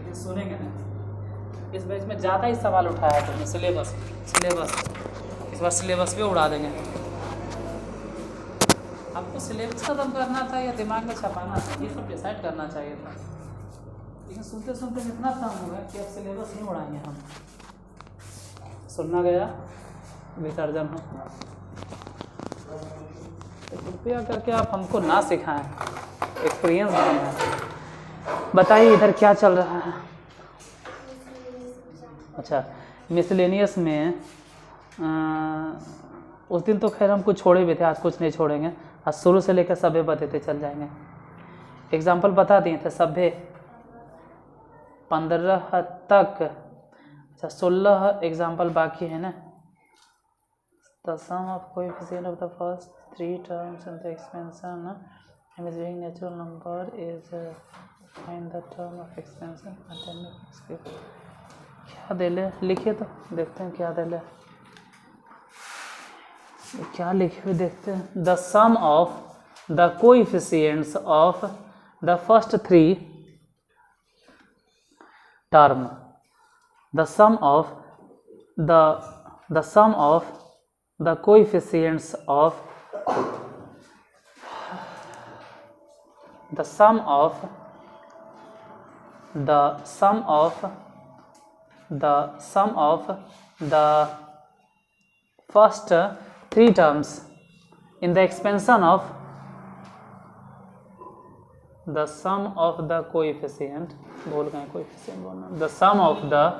लेकिन सुनेंगे नहीं। इस बैच में ज़्यादा ही सवाल उठाया तुमने सिलेबस इस बार सिलेबस भी उड़ा देंगे। आपको सिलेबस खत्म करना था या दिमाग में छपाना था, ये सब डिसाइड करना चाहिए था। लेकिन सुनते सुनते इतना काम हो गया कि अब सिलेबस नहीं उड़ाएंगे हम। सुनना गया विसर्जन हो, तो कृपया करके आप हमको ना सिखाएं, एक्सपीरियंस बनाएं। बताइए इधर क्या चल रहा है। अच्छा, मिसलेनियस में उस दिन तो खैर हम कुछ छोड़े भी थे, आज कुछ नहीं छोड़ेंगे। आज शुरू से लेकर सभ्य बताते चल जाएंगे। एग्जाम्पल बता दिए थे सभ्य 15 तक। अच्छा 16 एग्जाम्पल बाकी है ना। The sum of coefficient of the first 3 terms in the expansion measuring natural number is find the term of expansion containing x cube। क्या दे ले, लिखिए तो देखते हैं क्या दे ले, क्या लिखे हुए देखते हैं। The sum of the coefficients of the first 3 term, the sum of the coefficients of the sum of the first 3 terms in the expansion of the sum of the coefficient, बोल गए coefficient बोलना, the sum of the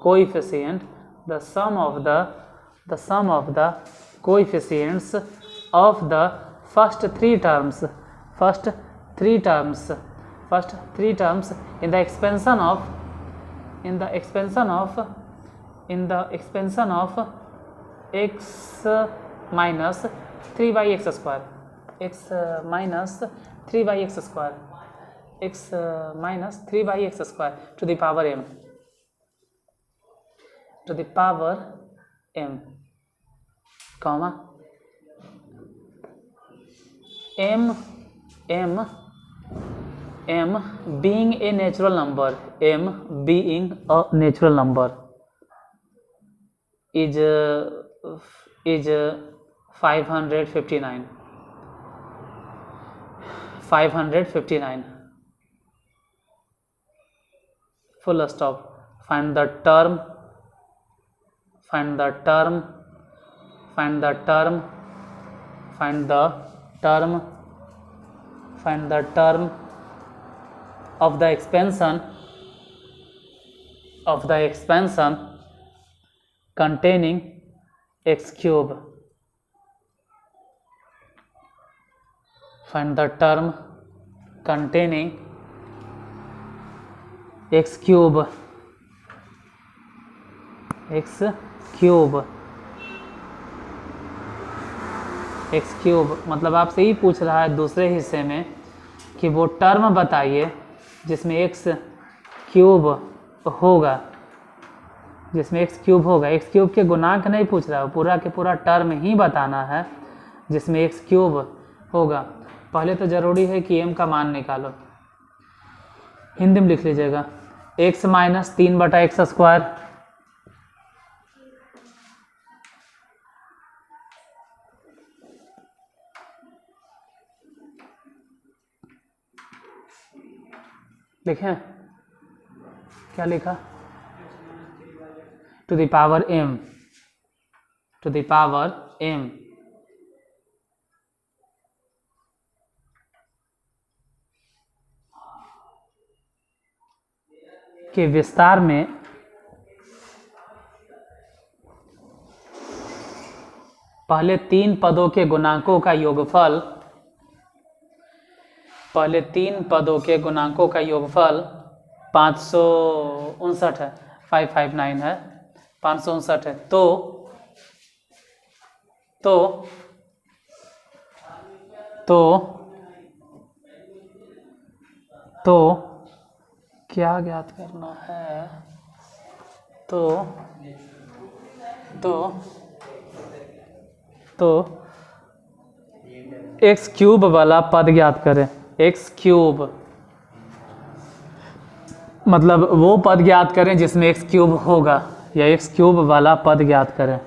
coefficient, the sum of the coefficients of the first 3 terms in the expansion of x minus 3 by x square, x minus 3 by x square, x minus 3 by x square to the power m, comma m being a natural number, is 559 full stop. Find the term of the expansion containing x cube. Find the term containing x cube. मतलब आपसे ही पूछ रहा है दूसरे हिस्से में कि वो टर्म बताइए जिसमें x क्यूब होगा, x क्यूब के गुणांक नहीं पूछ रहा है, पूरा के पूरा टर्म ही बताना है जिसमें x क्यूब होगा। पहले तो ज़रूरी है कि m का मान निकालो, हिंदी में लिख लीजिएगा x माइनस 3/x स्क्वायर, लिखें क्या लिखा, टू द पावर m के विस्तार में पहले 3 पदों के गुणांकों का योगफल 559 है, 559 है, 559 है। तो क्या ज्ञात करना है, तो एक्स क्यूब वाला पद ज्ञात करें। एक्स क्यूब मतलब वो पद ज्ञात करें जिसमें एक्स क्यूब होगा, या एक्स क्यूब वाला पद ज्ञात करें।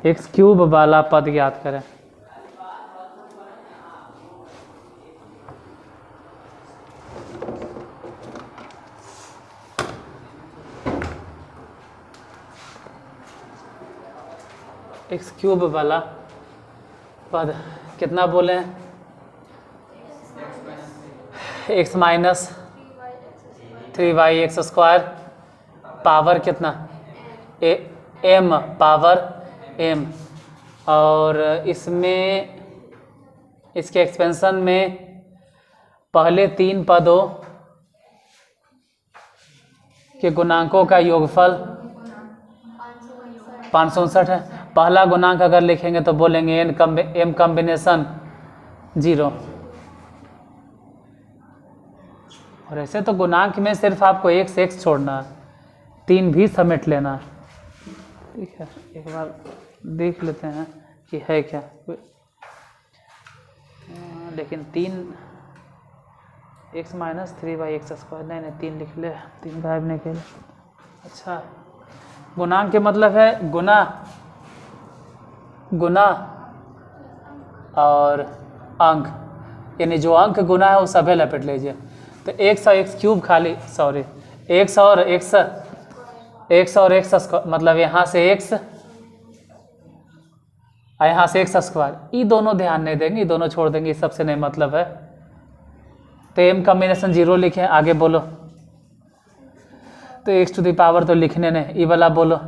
एक्स क्यूब वाला पद ज्ञात करें। एक्स क्यूब वाला पद कितना बोले हैं? एक्स माइनस 3y(x²) पावर कितना? m power m। और इसमें इसके एक्सपेंशन में पहले 3 पदों के गुणांकों का योगफल 559 है। पहला गुणांक अगर लिखेंगे तो बोलेंगे m कॉम्बिनेशन 0। और ऐसे तो गुणांक में सिर्फ आपको x छोड़ना, 3 भी समेट लेना। ठीक है, एक बार देख लेते हैं कि है क्या। लेकिन 3 x माइनस 3y(x²) नहीं 3 लिख ले, 3 गायब नहीं खेले। अच्छा, गुणांक के मतलब है गुना और अंक, यानी जो अंक गुना है वो सभी लपेट लीजिए। तो x और x क्यूब खाली, सॉरी x और x मतलब यहाँ से x और यहाँ से x², ये दोनों ध्यान नहीं देंगे, ये दोनों छोड़ देंगे, सबसे नहीं मतलब है। तो m कॉम्बिनेशन 0 लिखें, आगे बोलो। तो x⁴ तो लिखने नहीं, ये वाला बोलो।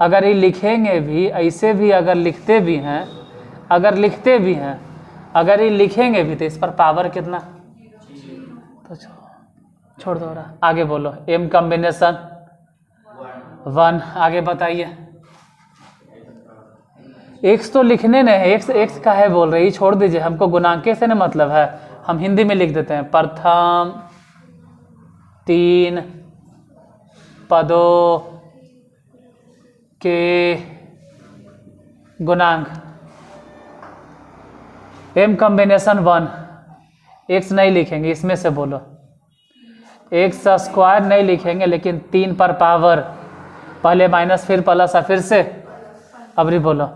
अगर ये लिखेंगे भी, ऐसे भी अगर लिखते भी हैं, अगर ये लिखेंगे भी तो इस पर पावर कितना? तो छोड़ दो रहा, आगे बोलो। m कॉम्बिनेशन 1, आगे बताइए। x तो लिखने नहीं, x का है बोल रही, छोड़ दीजिए, हमको गुणांक से ना मतलब है, हम हिंदी में लिख देते हैं। प्रथम 3 पदों के गुणांक m कॉम्बिनेशन 1, x नहीं लिखेंगे, इसमें से बोलो। x² नहीं लिखेंगे, लेकिन 3 पर पावर, पहले माइनस फिर प्लस और फिर से अबरी बोलो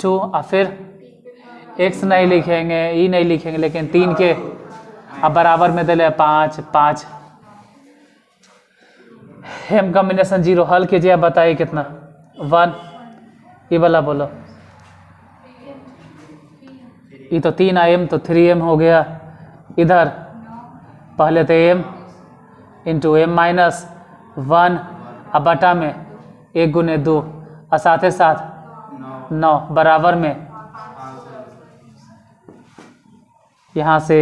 2, और फिर x नहीं लिखेंगे, e नहीं लिखेंगे, लेकिन 3 के अब बराबर में दे 5 5। m कॉम्बिनेशन 0 हल कीजिए, अब बताइए कितना? 1। ये वाला बोलो। ये तो 3m तो 3m हो गया। इधर पहले तो m इंटू m माइनस 1, अब बटा में 1 गुने 2 और साथ ही साथ 9 बराबर में यहाँ से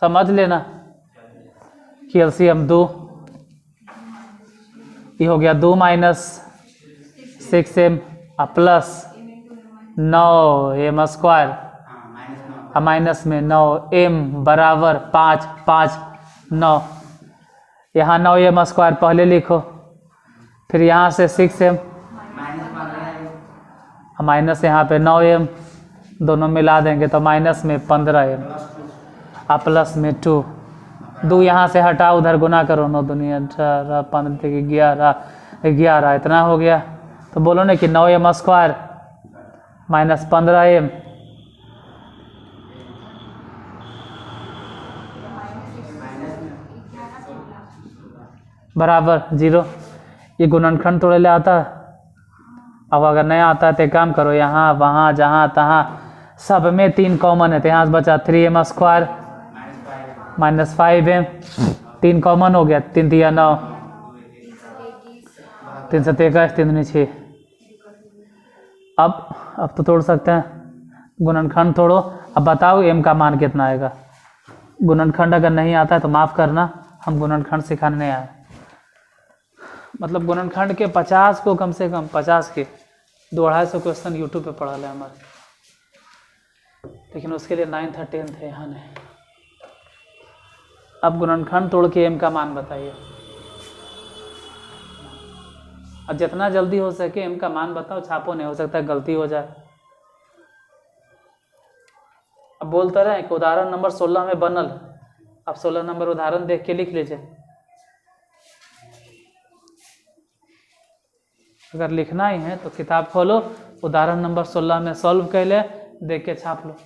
समझ लेना कि एलसीएम 2, ये हो गया 2 माइनस 6m प्लस 9m² और माइनस में 9m बराबर 5 5 9। यहाँ 9m² पहले लिखो, फिर यहाँ से 6m माइनस यहाँ पे 9m, दोनों मिला देंगे तो माइनस में 15m और प्लस में 2 यहाँ से हटाओ, उधर गुना करो, 9 दूनी 18 15 11 इतना हो गया। तो बोलो ना कि 9m² माइनस 15m बराबर 0। ये गुणनखंड थोड़े ले आता है। अब अगर नहीं आता है तो काम करो, यहाँ वहाँ जहाँ तहाँ सब में 3 कॉमन है, तो यहाँ से बचा 3m² माइनस 5m, 3 कॉमन हो गया, 3 3 9, 3 7 21, 3 दूनी 6। अब तो तोड़ सकते हैं, गुणनखंड तोड़ो। अब बताओ m का मान कितना आएगा। गुणनखंड अगर नहीं आता है तो माफ़ करना, हम गुणनखंड सिखाने नहीं आए। मतलब गुणनखंड के 50 को कम से कम 50 के 200-250 क्वेश्चन यूट्यूब पे पढ़ा ले हमारे, लेकिन उसके लिए 9th और 10th है, यहाँ नहीं। अब गुणनखंड तोड़ के m का मान बताइए। अब जितना जल्दी हो सके m का मान बताओ, छापो, नहीं हो सकता गलती हो जाए। अब बोलते रहे कि उदाहरण नंबर 16 में बनल। अब 16 नंबर उदाहरण देख के लिख लीजिए। अगर लिखना ही है तो किताब खोलो, उदाहरण नंबर 16 में सॉल्व कर ले, देख के छाप लो।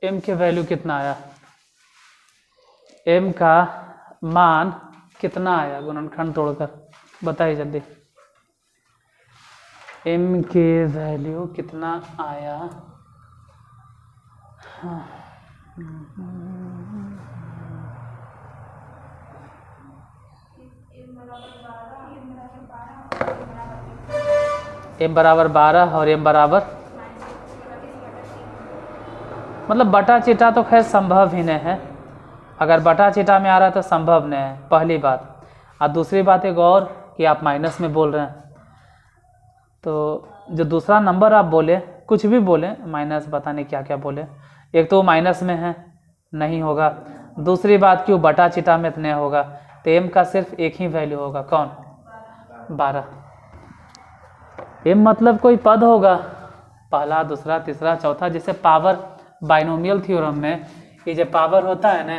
m के वैल्यू कितना आया, m का मान कितना आया गुणनखंड तोड़कर, बताइए जल्दी। m के वैल्यू कितना आया? m बराबर 12 और m बराबर मतलब बटा चिटा तो खैर संभव ही नहीं है। अगर बटा चिटा में आ रहा है तो संभव नहीं है, पहली बात। और दूसरी बात एक और कि आप माइनस में बोल रहे हैं, तो जो दूसरा नंबर आप बोले, कुछ भी बोले, माइनस पता नहीं क्या क्या बोले, एक तो माइनस में है, नहीं होगा। दूसरी बात क्यों बटा चिटा में नहीं होगा, तो m का सिर्फ एक ही वैल्यू होगा, कौन? 12। m मतलब कोई पद होगा, पहला, दूसरा, तीसरा, चौथा। जैसे पावर बाइनोमियल थ्योरम में ये जो पावर होता है ना,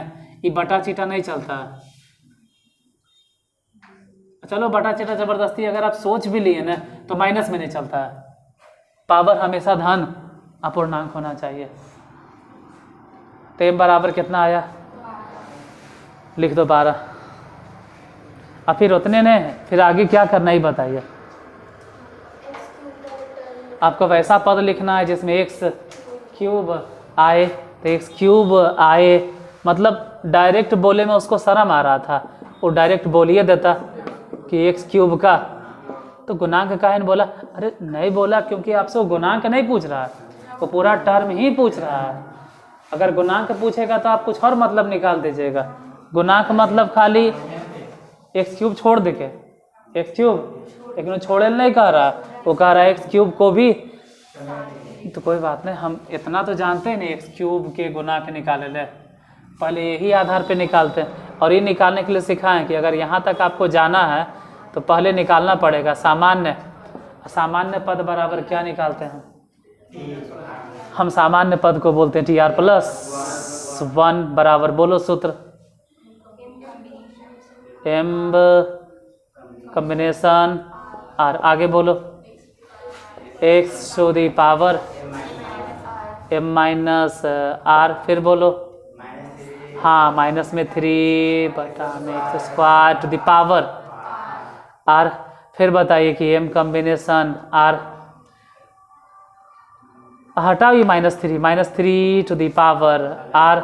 ये बटा चिटा नहीं चलता है। चलो बटा चिटा जबरदस्ती अगर आप सोच भी लिए ना तो माइनस में नहीं चलता है। पावर हमेशा धन अपूर्णांक होना चाहिए। तो m बराबर कितना आया, लिख दो 12। अब फिर उतने ने फिर आगे क्या करना ही बताइए। आपको वैसा पद लिखना है जिसमें एक्स क्यूब आए, तो एक्स क्यूब आए मतलब डायरेक्ट बोले में उसको शर्म आ रहा था, वो डायरेक्ट बोलिए देता कि एक्स क्यूब का, तो गुणांक का है बोला। अरे नहीं बोला क्योंकि आपसे वो गुणांक नहीं पूछ रहा है, वो पूरा टर्म ही पूछ रहा है। अगर गुणांक पूछेगा तो आप कुछ और मतलब निकाल दीजिएगा। गुणांक मतलब खाली एक्स क्यूब छोड़ दे के एक्स क्यूब, लेकिन वो छोड़े नहीं कह रहा, वो कह रहा है एक्स क्यूब को भी। तो कोई बात नहीं, हम इतना तो जानते हैं नहीं एक्स क्यूब के गुणांक निकाले ले, पहले यही आधार पे निकालते हैं। और ये निकालने के लिए सिखाएं कि अगर यहाँ तक आपको जाना है तो पहले निकालना पड़ेगा सामान्य। सामान्य पद बराबर क्या निकालते हैं हम? सामान्य पद को बोलते हैं TR+1 बराबर, बोलो सूत्र, m कॉम्बिनेशन r, आगे बोलो x to the power m minus r, फिर बोलो हाँ माइनस में 3 बटा में x square to the power r। फिर बताइए कि m कॉम्बिनेशन r, हटाओ ये -3 to the power r,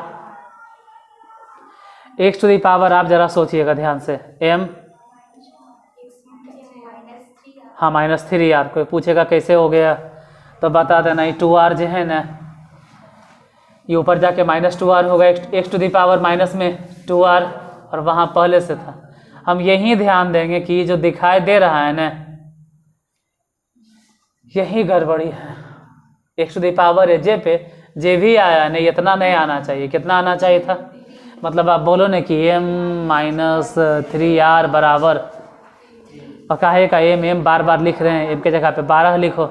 x to the power. आप जरा सोचिएगा ध्यान से, m हाँ -3r। कोई पूछेगा कैसे हो गया तो बता देना, ये 2r जो है ना, ये ऊपर जाके -2r होगा, x to the power minus में 2r, और वहाँ पहले से था। हम यही ध्यान देंगे कि जो दिखाई दे रहा है ना, यही गड़बड़ी है। x टू दी पावर है जे पे, जे भी आया नहीं, इतना नहीं आना चाहिए। कितना आना चाहिए था? मतलब आप बोलो ना कि m -3r बराबर, और काहे का m बार बार लिख रहे हैं, m के जगह पे 12 लिखो,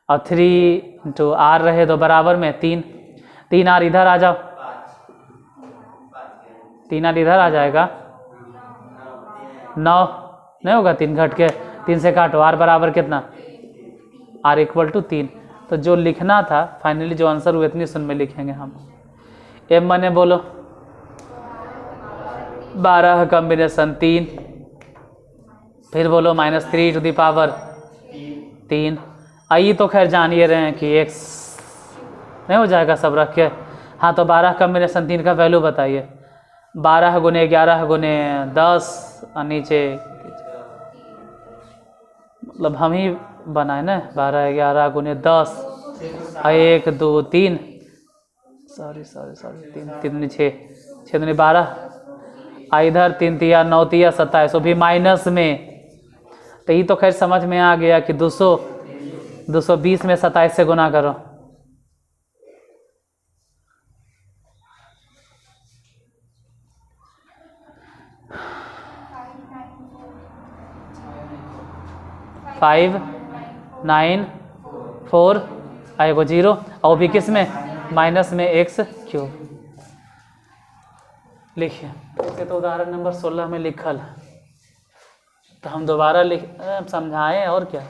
और 3 इंटू r रहे तो बराबर में 3r इधर आ जाओ, 3r इधर आ जाएगा, 9 नहीं होगा, 3 घट के 3 से काटो, r बराबर कितना, r = 3। तो जो लिखना था फाइनली जो आंसर हुआ इतनी सुन में लिखेंगे हम। m मने बोलो 12 कॉम्बिनेशन 3, फिर बोलो -3 टू दी पावर 3। आइए तो खैर जानिए रहे हैं कि x नहीं हो जाएगा सब रख के। हाँ तो 12 कॉम्बिनेशन 3 का वैल्यू बताइए, 12 गुने 11 गुने 10, और नीचे मतलब हम ही बनाए ना, 12 11 गुने 10, 1 2 3 सॉरी 3 3 6 6 12, इधर 3 तिया 9 तिया 27, वो भी माइनस में। तो ये तो खैर समझ में आ गया कि 220 में 27 से गुना करो। फाइव 9 4 आएगा 0, और वो भी किस में, माइनस में x क्यूब। लिखिए, इसे तो उदाहरण नंबर 16 में लिखल है, तो हम दोबारा समझाएं और क्या।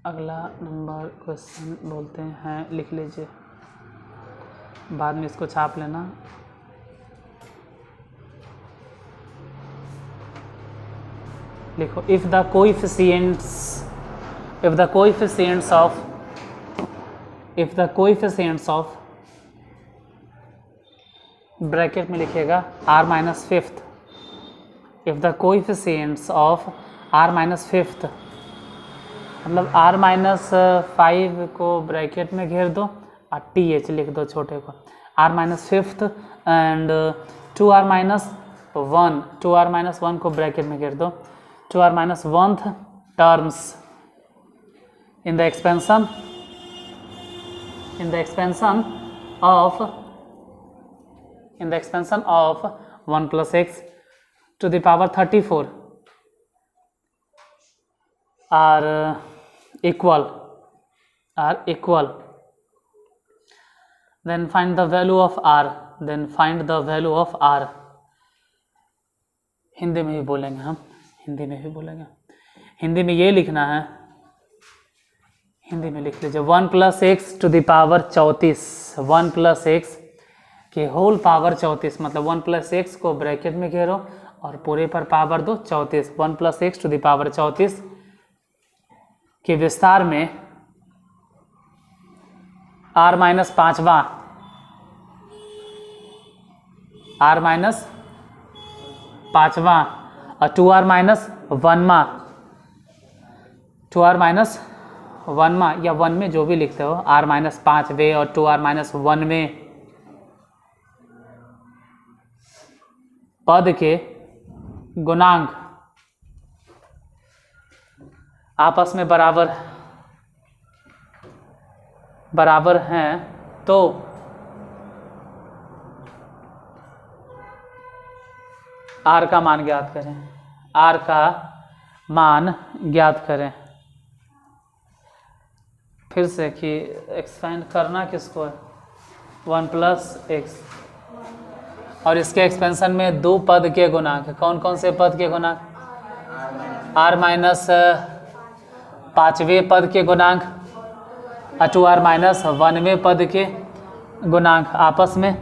अगला नंबर क्वेश्चन बोलते हैं, लिख लीजिए, बाद में इसको छाप लेना। लिखो, if the coefficients of bracket में लिखिएगा r minus fifth, if the coefficients of r minus fifth, मतलब r माइनस 5 को ब्रैकेट में घेर दो और th लिख दो छोटे को, r minus fifth and 2r minus 1 को ब्रैकेट में घेर दो, 2r minus 1th terms in the expansion of 1 plus x to the power 34 are equal. Then find the value of r. Hindi में ही बोलेंगे हम, हिंदी में भी बोलेंगे। हिंदी में ये लिखना है, हिंदी में लिख लीजिए 1 + x to the power 34, 1 + x के होल पावर 34, मतलब 1 + x को ब्रैकेट में घेरो और पूरे पर पावर दो 34, 1 + x टू द पावर 34 के विस्तार में r - 5वां, r - 5वां और 2r - 1वां, 2r - 1वां या 1 में जो भी लिखते हो, r - 5वें और 2r - 1वें पद के गुणांक आपस में बराबर हैं तो r का मान ज्ञात करें, r का मान ज्ञात करें। फिर से कि एक्सपेंड करना किसको है, 1 + x और इसके एक्सपेंशन में दो पद के गुणांक, कौन कौन से पद के गुणांक, r - 5वें पद के गुणांक, 2r - 1वें पद के गुणांक आपस में,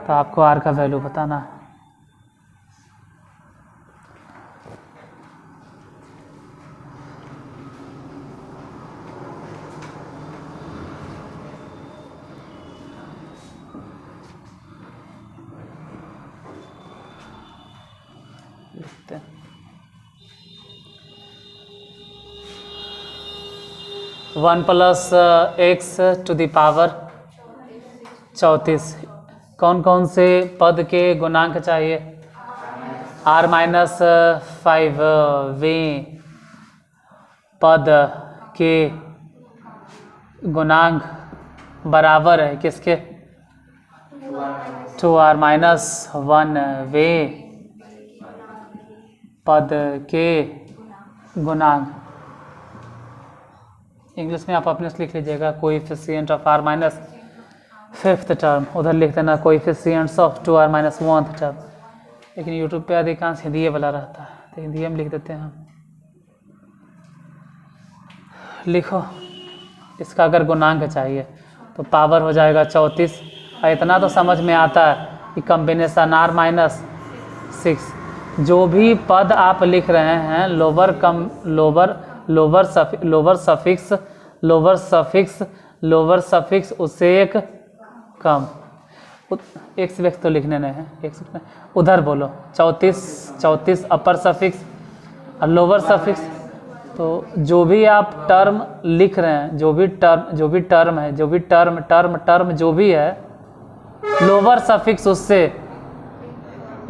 तो आपको r का वैल्यू बताना है। लिखते हैं 1 + x टू द पावर 34, कौन कौन से पद के गुणांक चाहिए, r - 5वें पद के गुणांक बराबर है किसके, 2r - 1वें पद के गुणांक। इंग्लिश में आप अपने से लिख लीजिएगा coefficient of r - 5th term, उधर लिख देना coefficients of 2r - 1th term. लेकिन यूट्यूब पे अधिकांश हिंदी वाला रहता है, तो हिंदी में लिख देते हैं हम। लिखो, इसका अगर गुणांक चाहिए तो पावर हो जाएगा 34। और इतना तो समझ में आता है कि कॉम्बिनेशन r - 6, जो भी पद आप लिख रहे हैं लोअर सफिक्स उससे एक कम, एक से तो लिखने नहीं है, एक से उधर बोलो 34 अपर सफिक्स और लोअर सफिक्स। तो जो भी आप टर्म लिख रहे हैं, जो भी टर्म जो भी है, लोअर सफिक्स उससे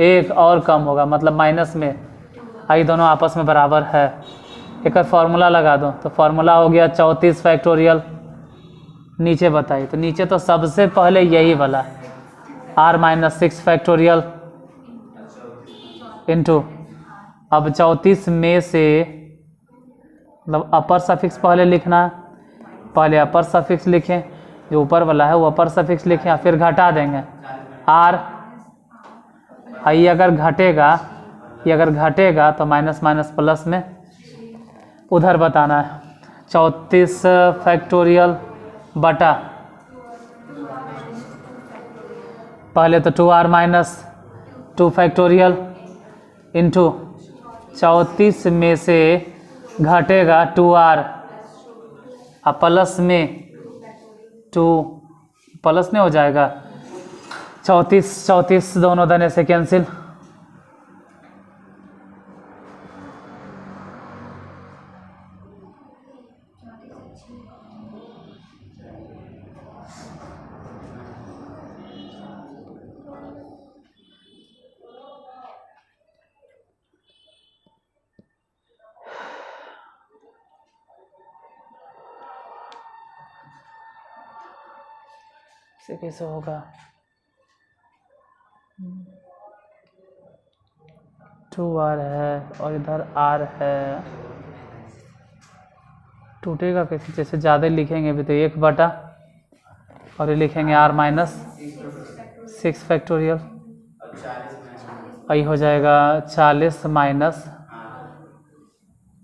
एक और कम होगा, मतलब माइनस में। आई दोनों आपस में बराबर है। एक फार्मूला लगा दो, तो फार्मूला हो गया 34 फैक्टोरियल। नीचे बताइए, तो नीचे तो सबसे पहले यही वाला r - 6 फैक्टोरियल इंटू, अब 34 में से मतलब अपर सफिक्स पहले लिखना, पहले अपर सफिक्स लिखें, जो ऊपर वाला है वो अपर सफिक्स लिखें, फिर घटा देंगे r। ये अगर घटेगा तो माइनस प्लस में उधर बताना है। 34 फैक्टोरियल बटा पहले तो 2r - 2 फैक्टोरियल इंटू 34 में से घटेगा 2r और प्लस में 2 प्लस में हो जाएगा 34 दोनों देने से कैंसिल। से कैसे होगा, 2r है और इधर r है, टूटेगा कैसे, जैसे ज़्यादा लिखेंगे भी तो 1 बटा और ये लिखेंगे r - 6 फैक्टोरियल, यही हो जाएगा 40 -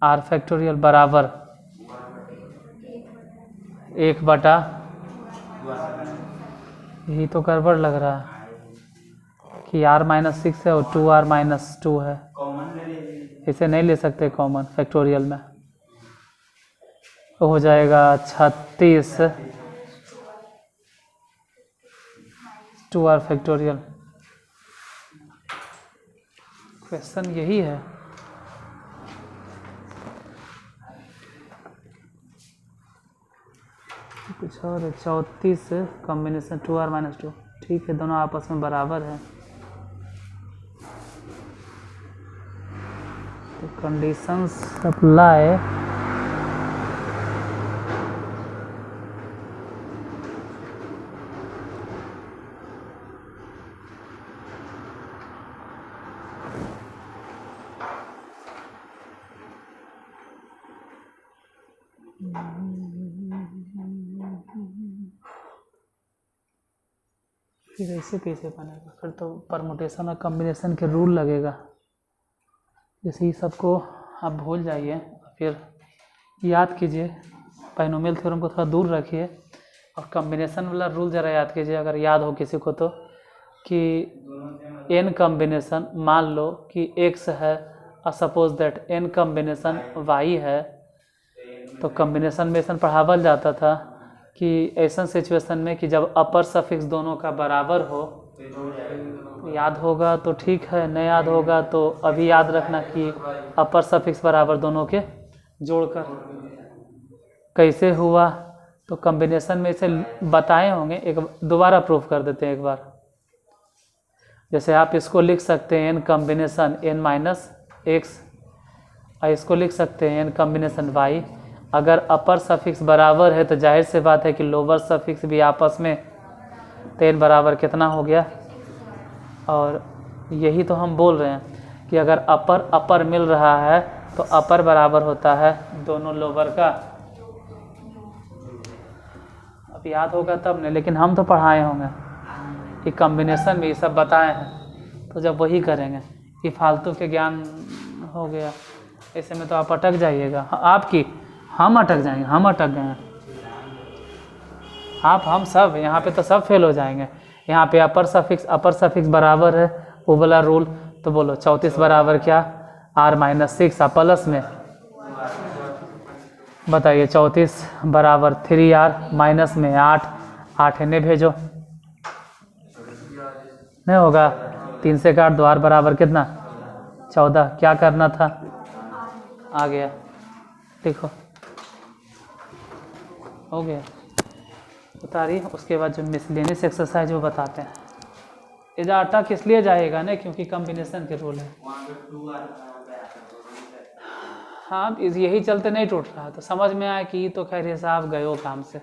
आर फैक्टोरियल बराबर 1/, यही तो गड़बड़ लग रहा है कि r-6 है और 2r-2 है, इसे नहीं ले सकते कॉमन फैक्टोरियल में, तो हो जाएगा 36 2r फैक्टोरियल। क्वेश्चन यही है। कुछ और है, 34 कॉम्बिनेशन 2r-2, ठीक है, दोनों आपस में बराबर है। तो कंडीशंस अप्लाई, फिर ऐसे कैसे बनेगा, फिर तो परमुटेशन और कॉम्बिनेशन के रूल लगेगा। जैसे ही सबको आप भूल जाइए, फिर याद कीजिए, बाइनोमियल थ्योरम को थोड़ा दूर रखिए और कॉम्बिनेशन वाला रूल ज़रा याद कीजिए, अगर याद हो किसी को तो, कि n कॉम्बिनेशन, मान लो कि x है और suppose that n combination y है, तो कॉम्बिनेशन में ऐसा पढ़ावल जाता था कि ऐसा सिचुएशन में कि जब अपर सफिक्स दोनों का बराबर हो, याद होगा तो ठीक है, नहीं याद होगा तो अभी याद रखना कि अपर सफिक्स बराबर दोनों के जोड़कर कैसे हुआ। तो कॉम्बिनेशन में इसे बताए होंगे, एक दोबारा प्रूफ कर देते हैं एक बार। जैसे आप इसको लिख सकते हैं n कॉम्बिनेशन n-x, और इसको लिख सकते हैं n कॉम्बिनेशन y। अगर अपर सफिक्स बराबर है तो जाहिर से बात है कि लोअर सफिक्स भी आपस में, तो n बराबर कितना हो गया। और यही तो हम बोल रहे हैं कि अगर अपर अपर मिल रहा है तो अपर बराबर होता है दोनों लोअर का। अब याद होगा तब नहीं, लेकिन हम तो पढ़ाए होंगे कि कॉम्बिनेशन में ये सब बताए हैं, तो जब वही करेंगे कि फालतू के ज्ञान हो गया, ऐसे में तो आप अटक जाइएगा। आपकी हम अटक जाएंगे, हम अटक गए हैं, आप हम सब यहाँ पे तो सब फेल हो जाएंगे। यहाँ पे अपर सफिक्स बराबर है, वो वाला रूल, तो बोलो 34 बराबर क्या, r-6, आप प्लस में बताइए, 34 बराबर 3r, माइनस में 8 इन्हें भेजो, नहीं होगा, 3 से काट दो, r बराबर कितना 14, क्या करना था, आ गया, देखो हो गया, उतारिए। उसके बाद जो मिसलेनियस एक्सरसाइज वो बताते हैं, इधर अटक इसलिए जाएगा ना क्योंकि कॉम्बिनेशन के रूल है। हाँ, यही चलते नहीं टूट रहा, तो समझ में आया कि तो खैर हिसाब गए हो काम से,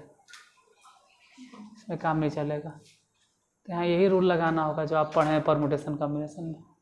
इसमें काम नहीं चलेगा। तो यहाँ यही रूल लगाना होगा जो आप पढ़े हैं परमुटेशन कॉम्बिनेशन में।